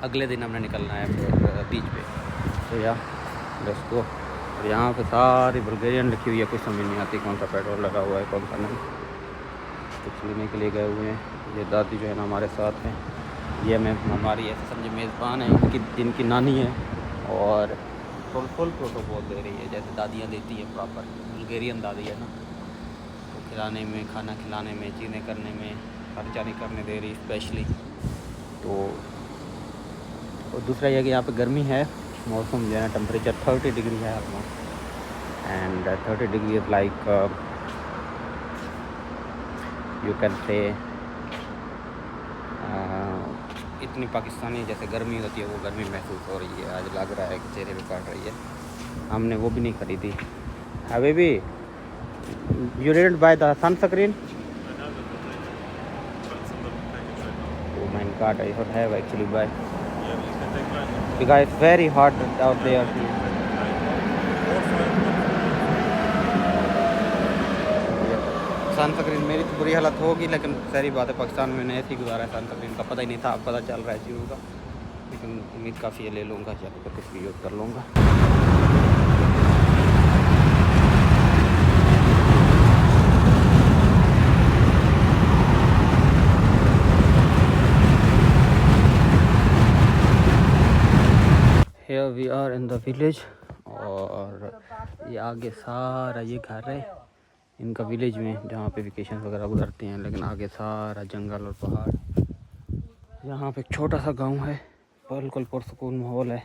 अगले दिन हमने निकलना है फिर बीच पे। तो या लेट्स गो। और यहाँ पे सारी बुल्गारियन लिखी हुई है, कुछ समझ नहीं आती कौन सा पेट्रोल लगा हुआ है कौन सा नहीं। कुछ लेने के लिए गए हुए हैं। ये दादी जो है ना हमारे साथ हैं, ये मैं हमारी ऐसे समझे मेज़बान है, इनकी नानी है और फुल प्रोटोकॉल दे रही है जैसे दादियाँ देती है प्रॉपर। बुल्गारियन दादी है ना, तो खिलाने में, खाना खिलाने में, चीज़ें करने में खर्चा नहीं करने दे रही स्पेशली। तो और दूसरा यह कि यहाँ पे गर्मी है, मौसम जो है ना टेम्परेचर 30 डिग्री है almost, and 30 degree is like you can say इतनी पाकिस्तानी जैसे गर्मी होती है वो गर्मी महसूस हो रही है। आज लग रहा है कि चेहरे पे काट रही है। हमने वो भी नहीं खरीदी। Habibi, you didn't by the sunscreen? Oh my God, I should have actually buy because it's very hot out there. Sunscreen मेरी तो बुरी हालत होगी, लेकिन सारी बात है पाकिस्तान में मैंने ऐसे ही गुजारा है। सनस्क्रीन का पता ही नहीं था, अब पता चल रहा है चीज़ों का, लेकिन उम्मीद काफ़ी है ले लूँगा, या तो कुछ भी यूज़ कर लूँगा। Here we are in the village, और ये आगे सारा ये घर है इनका विलेज में जहाँ पे वेकेशन वगैरह गुजरते हैं, लेकिन आगे सारा जंगल और पहाड़। यहाँ पे छोटा सा गांव है, बिल्कुल पुरसुकून माहौल है,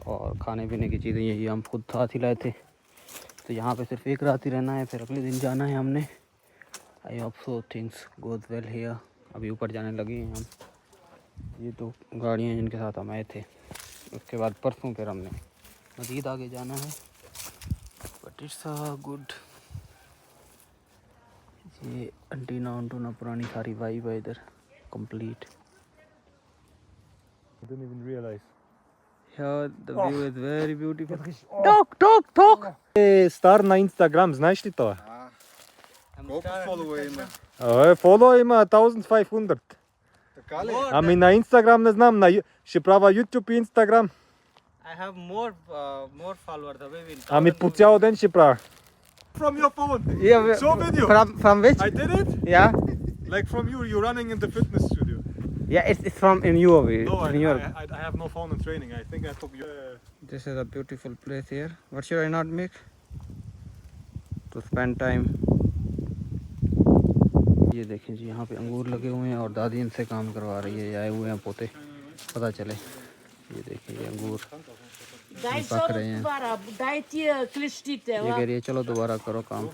और खाने पीने की चीज़ें यही हम खुद साथ ही लाए थे। तो यहाँ पे सिर्फ एक रात ही रहना है, फिर अगले दिन जाना है हमने। I hope so things goes well here. अभी ऊपर जाने लगे हैं हम। ये तो गाड़ियाँ जिनके साथ हम आए थे, उसके बाद परसों फिर हमने मज़ीद आगे जाना है। But it's good. ये अंटीना अंटूना पुरानी सारी वाइब है इधर complete. I didn't even realize. Here the view is very beautiful. Talk. Star na Instagram, znaš ti to? I'm Follow ima 1500. A mi na Instagram ne znam, še prava YouTube i Instagram. I have more followers. A mi pucao den še prav. From your phone. Yeah. Show video. From which? I did it. Yeah. Like from you. You're running in the fitness studio. Yeah, it's from in you. No, in your... I have no phone in training. I think I took your. This is a beautiful place here. What should I not make? To spend time. ये देखें जी, यहाँ पे अंगूर लगे हुए हैं और दादी इनसे काम करवा रही है। आए हुए हैं पोते, पता चले। ये देखिए ये अंगूर पक रहे हैं। ये कह रही है चलो दोबारा करो काम,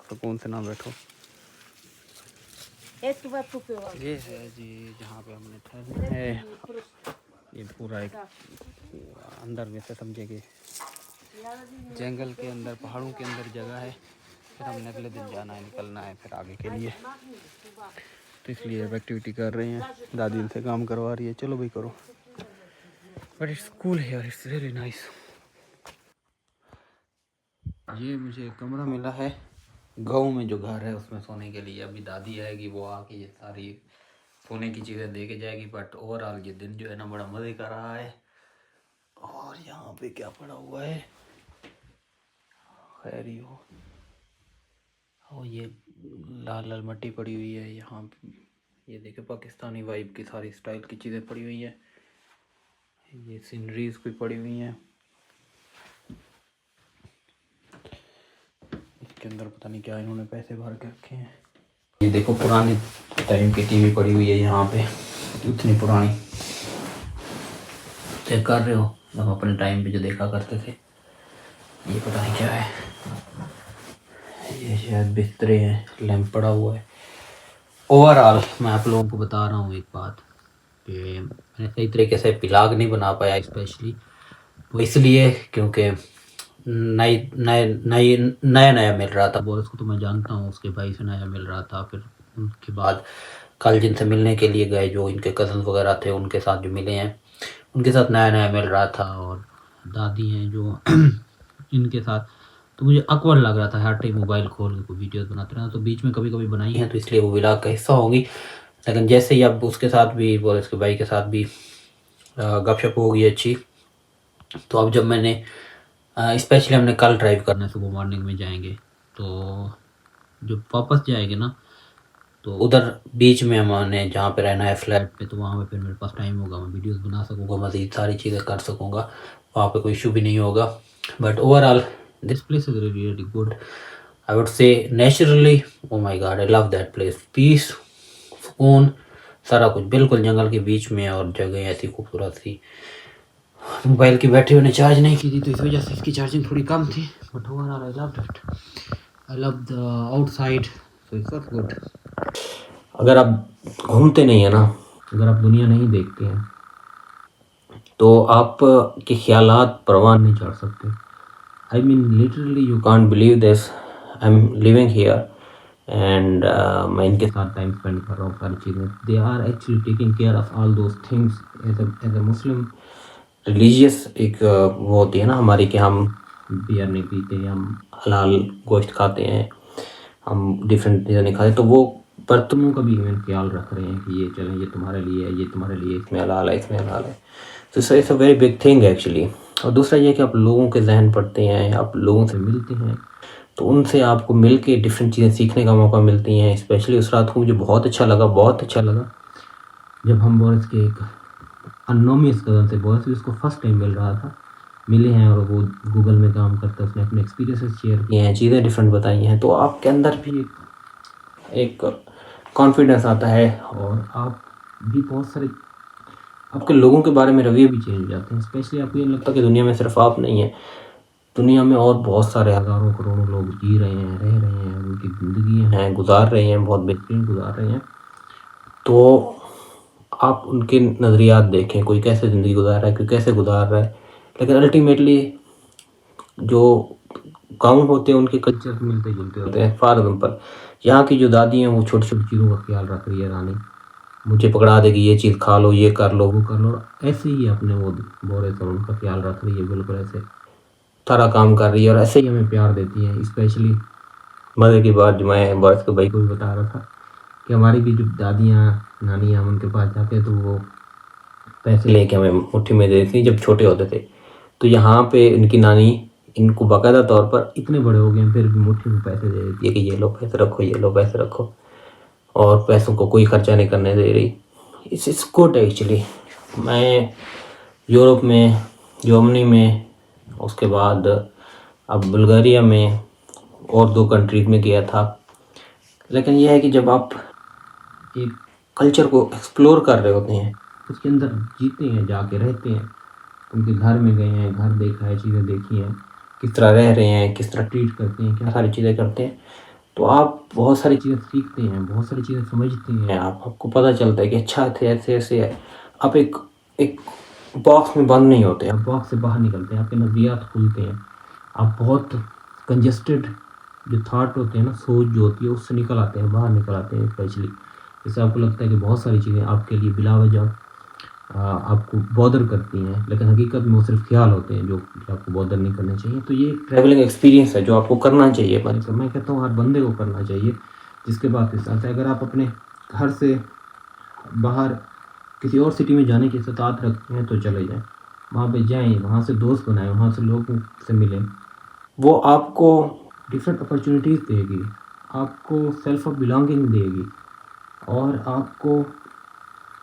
सुकून से ना बैठो। ये है जी जहाँ पे हमने ठहरना है। ये पूरा एक अंदर में से समझे कि जंगल के अंदर, पहाड़ों के अंदर जगह है। फिर हमने अगले दिन जाना है, निकलना है फिर आगे के लिए। तो इसलिए अब एक्टिविटी कर रहे हैं, दादी इनसे काम करवा रही है, चलो भाई करो। But it's cool here, it's really nice. ये मुझे कमरा मिला है गाँव में, जो घर है उसमें सोने के लिए। अभी दादी आएगी, वो आके ये सारी सोने की चीज़ें दे के जाएगी। बट ओवरऑल ये दिन जो है ना बड़ा मज़े का रहा है। और यहाँ पे क्या पड़ा हुआ है, खैर ही हो। और ये लाल लाल मट्टी पड़ी हुई है यहाँ पे। ये देखे पाकिस्तानी वाइब की सारी स्टाइल की चीज़ें पड़ी हुई हैं। ये सीनरीज भी पड़ी हुई हैं। इसके अंदर पता नहीं क्या इन्होंने पैसे भर के रखे हैं। ये देखो पुराने टाइम की टीवी पड़ी हुई है यहाँ पे, इतनी पुरानी। चेक कर रहे हो, हम अपने टाइम पे जो देखा करते थे। ये पता नहीं क्या है, ये शायद बिस्तरे हैं, लैंप पड़ा हुआ है। ओवरऑल मैं आप लोगों को बता रहा हूँ एक बात कि मैंने सही तरीके से व्लॉग नहीं बना पाया, स्पेशली वो इसलिए क्योंकि नया मिल रहा था। बोरिस को तो मैं जानता हूँ, उसके भाई से नया मिल रहा था। फिर उनके बाद कल जिनसे मिलने के लिए गए, जो इनके कज़न वगैरह थे, उनके साथ जो मिले हैं, उनके साथ नया मिल रहा था। और दादी हैं जो इनके साथ, तो मुझे अकवर्ड लग रहा था हर टाइम मोबाइल खोल के कोई वीडियोस बनाते रहना। तो बीच में कभी कभी बनाई है, तो इसलिए वो व्लॉग का हिस्सा होंगी। लेकिन जैसे ही अब उसके साथ भी, बोरिस के भाई के साथ भी गपशप हो गई अच्छी। तो अब जब मैंने स्पेशली हमने कल ड्राइव करना है, सुबह मॉर्निंग में जाएंगे, तो जब वापस जाएंगे ना तो उधर बीच में हमने जहाँ पे रहना है फ्लैट पे, तो वहाँ पे फिर मेरे पास टाइम होगा, मैं वीडियोस बना सकूँगा, मज़ीद सारी चीज़ें कर सकूँगा, वहाँ पे कोई इशू भी नहीं होगा। But overall this place is really really good, I would say naturally, oh my God I love that place, peace, सुकून, सारा कुछ बिल्कुल जंगल के बीच में, और जगह ऐसी खूबसूरत सी। मोबाइल की बैटरी मैंने चार्ज नहीं की थी तो इस वजह से इसकी चार्जिंग थोड़ी कम थी, but overall I love it, I love the outside, so it's not good. अगर आप घूमते नहीं है ना, अगर आप दुनिया नहीं देखते हैं, तो आप के ख्यालात परवान नहीं चढ़ सकते। I mean literally you can't believe this, I am living here and मैं इनके साथ टाइम स्पेंड कर रहा हूँ, सारी चीज़ें, they are actually taking care of all those things. As a Muslim religious एक वो होती है ना हमारी, कि हम बियर नहीं पीते, हम हलाल गोश्त खाते हैं, हम डिफरेंट चीज़ें नहीं खाते, तो वो बर्तनों का भी इवन ख्याल रख रहे हैं कि ये चलें, ये तुम्हारे लिए है, ये तुम्हारे लिए, इसमें हलाल है, इसमें हलाल है। तो it's a very big thing actually. और दूसरा ये कि आप लोगों के जहन पढ़ते हैं, आप लोगों से मिलते हैं, तो उनसे आपको मिल के डिफरेंट चीज़ें सीखने का मौका मिलती हैं। स्पेशली उस रात को मुझे बहुत अच्छा लगा जब हम बोरिस के एक अनोमियस कज़न से, बोरिस भी उसको फर्स्ट टाइम मिल रहा था, मिले हैं, और वो गूगल में काम करता है, उसने अपने एक्सपीरियंसेस शेयर किए हैं, चीज़ें डिफरेंट बताई हैं, तो आपके अंदर भी एक कॉन्फिडेंस आता है, और आप भी बहुत सारे आपके लोगों के बारे में रवैये भी चेंज हो जाते हैं। स्पेशली आपको ये लगता है कि दुनिया में सिर्फ आप नहीं हैं, दुनिया में और बहुत सारे हज़ारों करोड़ों लोग जी रहे हैं, रह रहे हैं, उनकी ज़िंदगी हैं, गुजार रहे हैं, बहुत बेहतरीन गुजार रहे हैं। तो आप उनके नज़रियात देखें, कोई कैसे ज़िंदगी गुजार रहा है, कोई कैसे गुजार रहा है, लेकिन अल्टीमेटली जो गाँव होते हैं उनके कल्चर मिलते जुलते होते हैं। फॉर एग्जाम्पल यहाँ की जो दादी हैं वो छोटी छोटी चीज़ों का ख्याल रख रही है, रानी मुझे पकड़ा देगी, ये चीज़ खा लो, ये कर लो, वो कर लो, ऐसे ही अपने वो बोरे से उनका ख्याल रख रही है, बिल्कुल ऐसे सारा काम कर रही है, और ऐसे ही हमें प्यार देती हैं। स्पेशली मज़े की बात जो मैं बॉयज़ के भाई को भी बता रहा था कि हमारी भी जो दादियाँ नानियाँ हम उनके पास जाते हैं तो वो पैसे लेके हमें मुट्ठी में दे देती जब छोटे होते थे। तो यहाँ पे इनकी नानी इनको बाकायदा तौर पर, इतने बड़े हो गए हैं फिर भी मुट्ठी में पैसे दे देती है कि ये लो पैसे रखो, ये लो पैसे रखो, और पैसों को कोई खर्चा नहीं करने दे रही। It's good actually. मैं यूरोप में, जर्मनी में, उसके बाद अब बुल्गारिया में और 2 कंट्रीज में गया था, लेकिन यह है कि जब आप एक कल्चर को एक्सप्लोर कर रहे होते हैं, उसके अंदर जीते हैं, जाके रहते हैं, उनके घर में गए हैं, घर देखा है, चीज़ें देखी हैं, किस तरह रह रहे हैं, किस तरह ट्रीट करते हैं, क्या सारी चीज़ें करते हैं, तो आप बहुत सारी चीज़ें सीखते हैं, बहुत सारी चीज़ें समझते हैं, आपको पता चलता है कि अच्छा थे, ऐसे ऐसे है। आप एक बॉक्स में बंद नहीं होते, आप बॉक्स से बाहर निकलते हैं, आपके नज़रियात खुलते हैं, आप बहुत कंजस्टेड जो थाट होते हैं ना, सोच जो होती है, उससे निकल आते हैं, बाहर निकल आते हैं। स्पेशली जैसे आपको लगता है कि बहुत सारी चीज़ें आपके लिए बिलावजह आपको बॉदर करती हैं, लेकिन हकीकत में वो सिर्फ ख्याल होते हैं जो आपको बॉदर नहीं करने चाहिए। तो ये ट्रैवलिंग एक्सपीरियंस है जो आपको करना चाहिए। मैं कहता हूँ हर बंदे को करना चाहिए जिसके पास पैसा है। अगर आप अपने घर से बाहर किसी और सिटी में जाने की इस्तात रखते हैं तो चले जाएं, वहाँ पे जाएं, वहाँ से दोस्त बनाएं, वहाँ से लोगों से मिलें, वो आपको डिफरेंट अपॉर्चुनिटीज़ देगी, आपको सेल्फ ऑफ बिलोंगिंग देगी, और आपको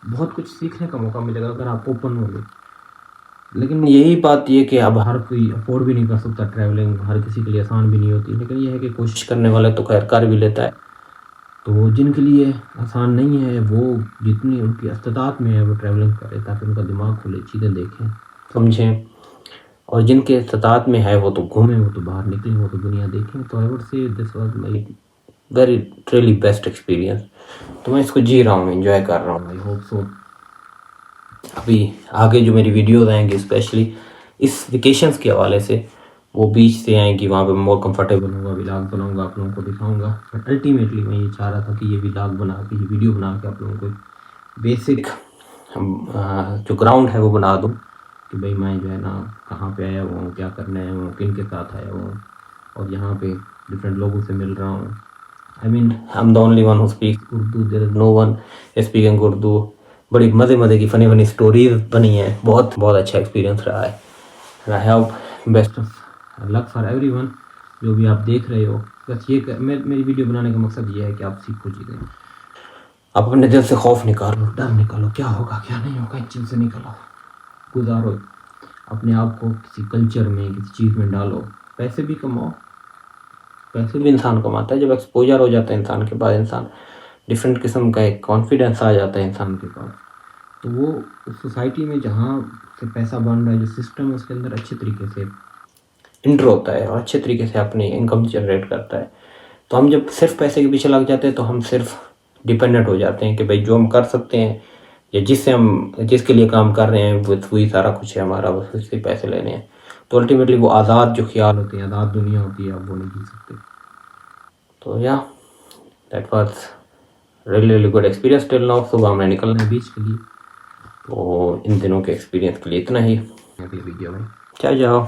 बहुत कुछ सीखने का मौका मिलेगा अगर आप ओपन होंगे। लेकिन यही बात ये कि अब हर कोई अफोर्ड भी नहीं कर सकता, ट्रैवलिंग हर किसी के लिए आसान भी नहीं होती, लेकिन यह है कि कोशिश करने वाला तो खैर कर भी लेता है। तो जिनके लिए आसान नहीं है वो जितनी उनकी इस्तात में है वो ट्रैवलिंग करें ताकि उनका दिमाग खुले, चीज़ें देखें, समझें, और जिनके इस्तात में है वो तो घूमें, वो तो बाहर निकलें, वो तो दुनिया देखें। तो आई वुड से this was my very really best experience. तो मैं इसको जी रहा हूँ, एंजॉय कर रहा हूँ। आई होप सो अभी आगे जो मेरी वीडियोज़ आएंगी स्पेशली इस वेकेशंस के हवाले से, वो बीच से आएंगी, वहाँ पे मोर कंफर्टेबल होगा, व्लॉग बनाऊंगा, आप लोगों को दिखाऊंगा। बट अल्टीमेटली मैं ये चाह रहा था कि ये व्लॉग बना के, ये वीडियो बना के आप लोगों को बेसिक जो ग्राउंड है वो बना दूँ कि भाई मैं जो है ना कहाँ पे आया हुआ हूँ, क्या करने आया हूँ, किन के साथ आया हुआ हूँ, और यहाँ पे डिफरेंट लोगों से मिल रहा हूँ। I mean, I'm the only one who speaks Urdu. There is no one speaking Urdu. बड़ी मज़े की फ़नी स्टोरीज बनी हैं। बहुत बहुत अच्छा एक्सपीरियंस रहा है। And I have best of luck for everyone. जो भी आप देख रहे हो, बस ये मेरी वीडियो बनाने का मकसद ये है कि आप सीखो चीज़ें, आप अपने दिल से खौफ निकालो, डर निकालो, क्या होगा क्या नहीं होगा इन चीज़ से निकालो, गुजारो अपने आप को किसी कल्चर में, किसी चीज़ में डालो, पैसे भी कमाओ। पैसे भी इंसान कमाता है। जब एक्सपोजर हो जाता है इंसान के पास, इंसान डिफरेंट किस्म का एक कॉन्फिडेंस आ जाता है इंसान के पास, तो वो उस सोसाइटी में जहाँ से पैसा बन रहा है, जो सिस्टम है उसके अंदर अच्छे तरीके से इंटर होता है और अच्छे तरीके से अपनी इनकम जनरेट करता है। तो हम जब सिर्फ पैसे के पीछे लग जाते हैं तो हम सिर्फ डिपेंडेंट हो जाते हैं कि भाई जो हम कर सकते हैं या जिसके लिए काम कर रहे हैं वही सारा कुछ है हमारा, बस उससे पैसे लेने हैं। तो अल्टीमेटली वो आज़ाद जो ख्याल होते हैं, आज़ाद दुनिया होती है, आप वो नहीं जी सकते। तो या that was really good experience till now. सुबह हमने निकलना है बीच के लिए, तो इन दिनों के एक्सपीरियंस के लिए इतना ही। अगली वीडियो में क्या जाओ।